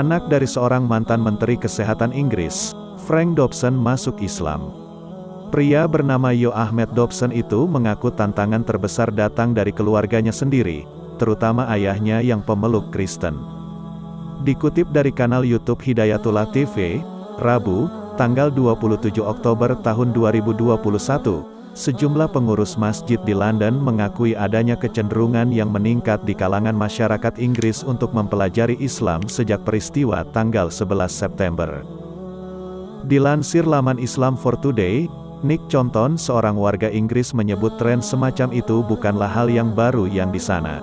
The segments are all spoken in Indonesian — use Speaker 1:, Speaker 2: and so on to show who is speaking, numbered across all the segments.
Speaker 1: Anak dari seorang mantan Menteri Kesehatan Inggris, Frank Dobson masuk Islam. Pria bernama Yo Ahmed Dobson itu mengaku tantangan terbesar datang dari keluarganya sendiri, terutama ayahnya yang pemeluk Kristen. Dikutip dari kanal YouTube Hidayatullah TV, Rabu, tanggal 27 Oktober tahun 2021, sejumlah pengurus masjid di London mengakui adanya kecenderungan yang meningkat di kalangan masyarakat Inggris untuk mempelajari Islam sejak peristiwa tanggal 11 September. Dilansir laman Islam for Today, Nick Conton, seorang warga Inggris, menyebut tren semacam itu bukanlah hal yang baru yang di sana.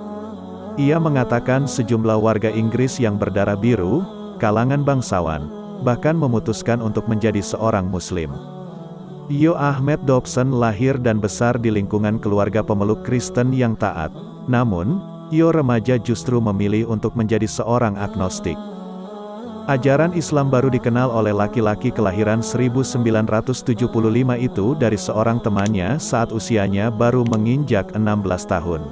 Speaker 1: Ia mengatakan sejumlah warga Inggris yang berdarah biru, kalangan bangsawan, bahkan memutuskan untuk menjadi seorang Muslim. Yo Ahmed Dobson lahir dan besar di lingkungan keluarga pemeluk Kristen yang taat. Namun, Yo remaja justru memilih untuk menjadi seorang agnostik. Ajaran Islam baru dikenal oleh laki-laki kelahiran 1975 itu dari seorang temannya saat usianya baru menginjak 16 tahun.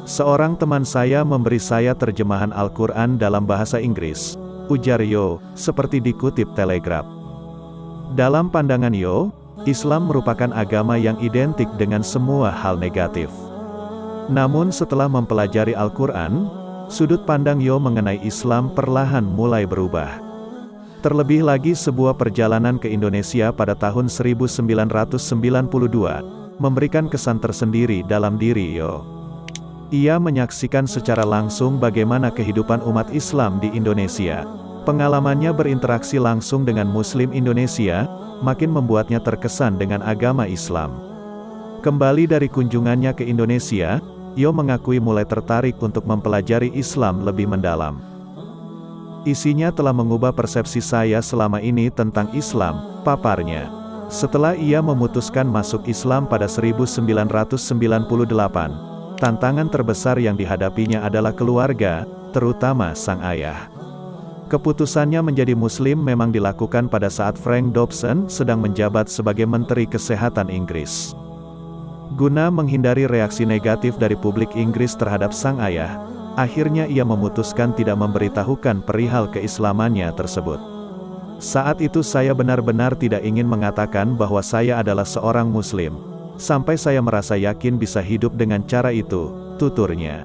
Speaker 1: Seorang teman saya memberi saya terjemahan Al-Quran dalam bahasa Inggris, ujar Yo, seperti dikutip Telegraph. Dalam pandangan Yo, Islam merupakan agama yang identik dengan semua hal negatif. Namun setelah mempelajari Al-Quran, sudut pandang Yo mengenai Islam perlahan mulai berubah. Terlebih lagi sebuah perjalanan ke Indonesia pada tahun 1992, memberikan kesan tersendiri dalam diri Yo. Ia menyaksikan secara langsung bagaimana kehidupan umat Islam di Indonesia. Pengalamannya berinteraksi langsung dengan Muslim Indonesia, makin membuatnya terkesan dengan agama Islam. Kembali dari kunjungannya ke Indonesia, Yo mengakui mulai tertarik untuk mempelajari Islam lebih mendalam. Isinya telah mengubah persepsi saya selama ini tentang Islam, paparnya. Setelah ia memutuskan masuk Islam pada 1998, tantangan terbesar yang dihadapinya adalah keluarga, terutama sang ayah. Keputusannya menjadi Muslim memang dilakukan pada saat Frank Dobson sedang menjabat sebagai Menteri Kesehatan Inggris. Guna menghindari reaksi negatif dari publik Inggris terhadap sang ayah, akhirnya ia memutuskan tidak memberitahukan perihal keislamannya tersebut. Saat itu saya benar-benar tidak ingin mengatakan bahwa saya adalah seorang Muslim, sampai saya merasa yakin bisa hidup dengan cara itu, tuturnya.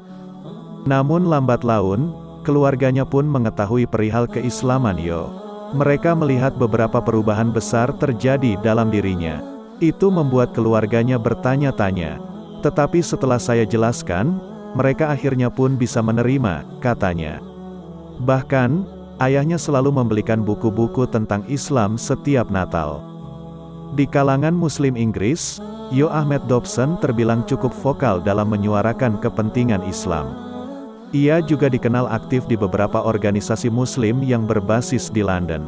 Speaker 1: Namun lambat laun, keluarganya pun mengetahui perihal keislaman Yo. Mereka melihat beberapa perubahan besar terjadi dalam dirinya. Itu membuat keluarganya bertanya-tanya. Tetapi setelah saya jelaskan, mereka akhirnya pun bisa menerima, katanya. Bahkan, ayahnya selalu membelikan buku-buku tentang Islam setiap Natal. Di kalangan Muslim Inggris, Yo Ahmed Dobson terbilang cukup vokal dalam menyuarakan kepentingan Islam. Ia juga dikenal aktif di beberapa organisasi Muslim yang berbasis di London.